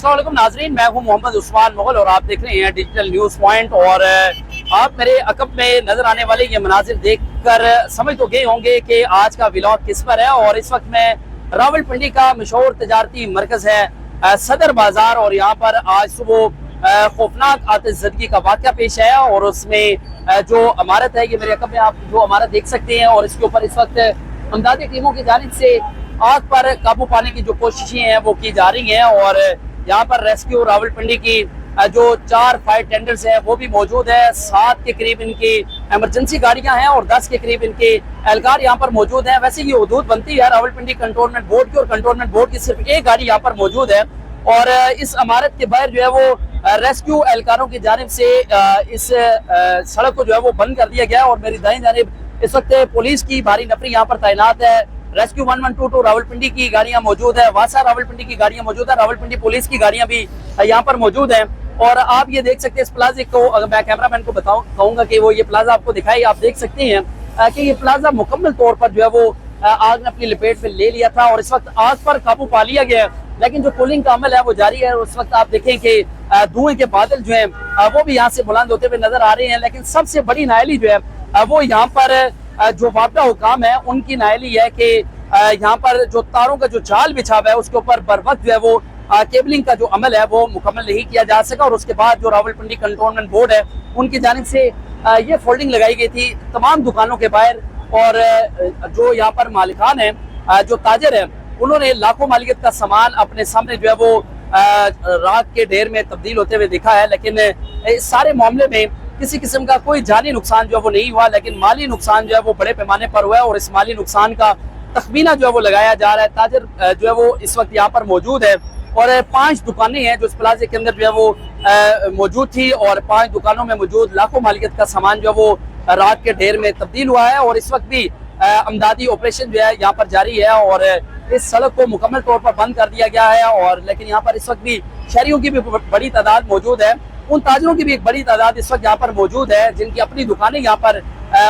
अस्सलामुअलैकुम नाजरीन, मैं हूं मोहम्मद उस्मान मुगल और आप देख रहे हैं डिजिटल न्यूज़ पॉइंट। और आप मेरे अकब में नजर आने वाले ये मनाजिर देखकर समझ तो गए होंगे कि आज का व्लॉग किस पर है। और इस वक्त मैं रावलपिंडी का मशहूर तजारती मरकज है सदर बाजार, और यहाँ पर आज सुबह खौफनाक आतिशज़दगी का वाक़या पेश आया। और उसमें जो इमारत है, ये मेरे अकब में आप जो इमारत देख सकते हैं, और इसके ऊपर इस वक्त इमदादी टीमों की जानिब से आग पर काबू पाने की जो कोशिशें हैं वो की जा रही हैं। और यहाँ पर रेस्क्यू रावलपिंडी की जो 4 फायर टेंडर्स हैं वो भी मौजूद है। 7 के करीब इनकी एमरजेंसी गाड़ियां हैं और 10 के करीब इनके एहलकार यहाँ पर मौजूद हैं। वैसे ये हदूद बनती है रावलपिंडी कंटोनमेंट बोर्ड की, और कंटोनमेंट बोर्ड की सिर्फ एक गाड़ी यहाँ पर मौजूद है। और इस इमारत के बाहर जो है वो रेस्क्यू एहलकारों की जानिब से इस सड़क को जो है वो बंद कर दिया गया है। और मेरी दाईं जानिब इस वक्त पुलिस की भारी नफरी यहाँ पर तैनात है। रेस्क्यू 1122 रावलपिंडी की गाड़ियां मौजूद है, वासा रावलपिंडी की गाड़ियां मौजूद है, रावलपिंडी पुलिस की गाड़ियां भी यहाँ पर मौजूद हैं। और आप ये देख सकते हैं इस प्लाजे को, अगर मैं कैमरामैन को कहूंगा कि वो ये प्लाजा आपको दिखाई, आप देख सकते हैं कि ये प्लाजा मुकम्मल तौर पर जो है वो आग ने अपनी लपेट में ले लिया था। और इस वक्त आग पर काबू पा लिया गया है, लेकिन जो कूलिंग का अमल है वो जारी है। उस वक्त आप देखें कि धुएं के बादल जो है वो भी यहाँ से बुलंद होते हुए नजर आ रहे हैं। लेकिन सबसे बड़ी नायली जो है वो यहाँ पर जो वापडा हुकाम है उनकी नायली है कि यहाँ पर जो तारों का जो जाल बिछा हुआ है उसके ऊपर बर वक्त जो है वो केबलिंग का जो अमल है वो मुकम्मल नहीं किया जा सका। और उसके बाद जो रावलपिंडी कंटोनमेंट बोर्ड है उनकी जानिब से ये फोल्डिंग लगाई गई थी तमाम दुकानों के बाहर। और जो यहाँ पर मालिकान है, जो ताजर है, उन्होंने लाखों मालियत का सामान अपने सामने जो है वो राख के ढेर में तब्दील होते हुए देखा है। लेकिन इस सारे मामले में किसी किस्म का कोई जानी नुकसान जो है वो नहीं हुआ, लेकिन माली नुकसान जो है वो बड़े पैमाने पर हुआ है। और इस माली नुकसान का तखमीना जो है वो लगाया जा रहा है। ताजर जो है वो इस वक्त यहाँ पर मौजूद है, और 5 दुकानें हैं जो इस प्लाजे के अंदर जो है वो मौजूद थी। और 5 दुकानों में मौजूद लाखों मालियत का सामान जो है वो राख के ढेर में तब्दील हुआ है। और इस वक्त भी अमदादी ऑपरेशन जो है यहाँ पर जारी है, और इस सड़क को मुकम्मल तौर पर बंद कर दिया गया है। और लेकिन यहाँ पर इस वक्त भी शहरियों की भी बड़ी तादाद मौजूद है, उन ताजरों की भी एक बड़ी तादाद इस वक्त यहाँ पर मौजूद है जिनकी अपनी दुकानें यहाँ पर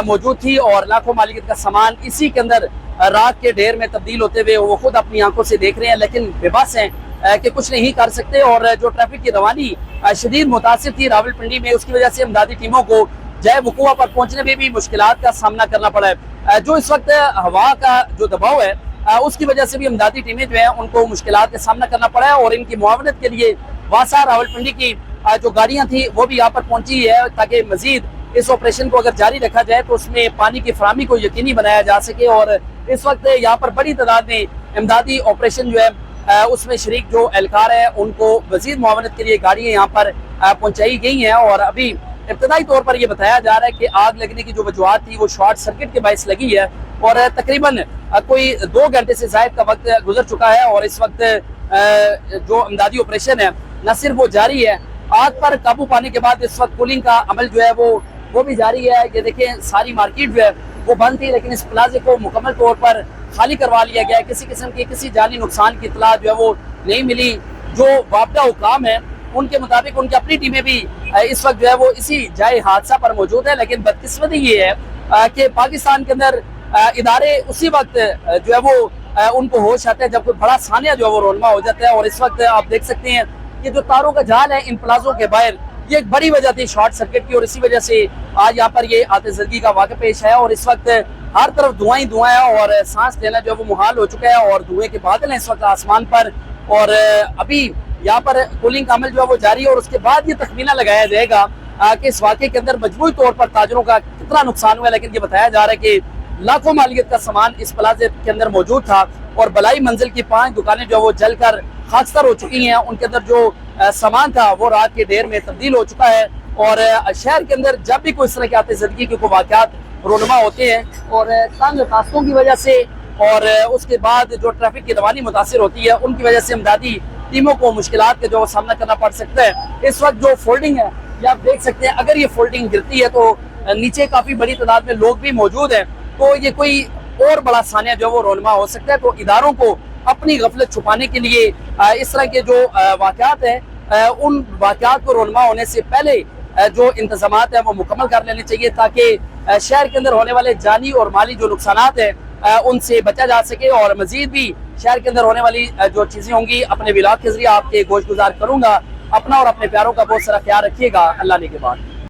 मौजूद थी। और लाखों मालियत का सामान इसी के अंदर राख के ढेर में तब्दील होते हुए वो खुद अपनी आंखों से देख रहे हैं, लेकिन बेबस हैं कि कुछ नहीं कर सकते। और जो ट्रैफिक की रवानी शदीद मुतासिर थी रावलपिंडी में, उसकी वजह से इमदादी टीमों को जय वकूआ पर पहुंचने में भी मुश्किलात का सामना करना पड़ा है। जो इस वक्त हवा का जो दबाव है उसकी वजह से भी इमदादी टीमें जो है उनको मुश्किलात का सामना करना पड़ा है। और इनकी मुआवनत के लिए वासा रावलपिंडी की जो गाड़ियां थी वो भी यहाँ पर पहुंची है, ताकि मजीद इस ऑपरेशन को अगर जारी रखा जाए तो उसमें पानी की फराहमी को यकीनी बनाया जा सके। और इस वक्त यहाँ पर बड़ी तादाद में इमदादी ऑपरेशन जो है उसमें शरीक जो एहलकार है उनको मजीद मुआवनत के लिए गाड़ियाँ यहाँ पर पहुँचाई गई हैं। और अभी इब्तदाई तौर पर यह बताया जा रहा है कि आग लगने की जो वजूहत थी वो शॉर्ट सर्किट के बायस लगी है। और तकरीबन कोई 2 घंटे से ज़ायद का वक्त गुजर चुका है, और इस वक्त जो इमदादी ऑपरेशन है न सिर्फ वो जारी है, आग पर काबू पाने के बाद इस वक्त कूलिंग का अमल जो है वो भी जारी है। ये देखें सारी मार्केट जो है वो बंद थी, लेकिन इस प्लाजे को मुकम्मल तौर पर खाली करवा लिया गया है। किसी किस्म की किसी जानी नुकसान की इतला जो है वो नहीं मिली। जो वापडा हुकाम है उनके मुताबिक उनकी अपनी टीमें भी इस वक्त जो है वो इसी जाए हादसा पर मौजूद है। लेकिन बदकिस्मती ये है कि पाकिस्तान के अंदर इदारे उसी वक्त जो है वो उनको होश आता है जब कोई बड़ा सानिया जो है वो रोनमा हो जाता है। और इस वक्त आप देख सकते हैं कि जो तारों का जाल है इन प्लाजों के बाहर, ये एक बड़ी वजह थी शॉर्ट सर्किट की, और इसी वजह से आज यहाँ पर ये आतिशज़दगी का वाक़या पेश है। और इस वक्त हर तरफ धुआं ही धुआं है, और सांस लेना जो है वो मुहाल हो चुका है, और धुएं के बादल हैं इस वक्त आसमान पर। और अभी यहाँ पर कूलिंग का अमल जो है वो जारी है, और उसके बाद ये तखमीना लगाया जाएगा कि इस वाक़े के अंदर मजमूई तौर पर ताजरों का कितना नुकसान हुआ है। लेकिन ये बताया जा रहा है कि लाखों मालियत का सामान इस प्लाजे के अंदर मौजूद था, और बलाई मंजिल की 5 दुकानें जो वो जलकर खाकसार हो चुकी हैं। उनके अंदर जो सामान था वो रात के ढेर में तब्दील हो चुका है। और शहर के अंदर जब भी कोई इस तरह की आतिशज़दगी के वाक़यात रोनमा होते हैं और तंग रास्तों की वजह से, और उसके बाद जो ट्रैफिक की रवानी मुतासिर होती है उनकी वजह से इमदादी टीमों को मुश्किलात का जो सामना करना पड़ सकता है। इस वक्त जो फोल्डिंग है ये आप देख सकते हैं, अगर ये फोल्डिंग गिरती है तो नीचे काफ़ी बड़ी तादाद में लोग भी मौजूद हैं, तो ये कोई और बड़ा सानिया जो वो रोनमा हो सकता है। तो इदारों को अपनी गफलत छुपाने के लिए इस तरह के जो वाक़यात हैं उन वाक़यात को रोनमा होने से पहले जो इंतजामात हैं वो मुकम्मल कर लेने चाहिए, ताकि शहर के अंदर होने वाले जानी और माली जो नुकसानात हैं उनसे बचा जा सके। और मजीद भी شہر کے اندر ہونے والی جو چیزیں ہوں گی اپنے ولاگ کے ذریعے آپ کے گوش گزار کروں گا. اپنا اور اپنے پیاروں کا بہت سارا خیال رکھیے گا. اللہ نے کے بعد.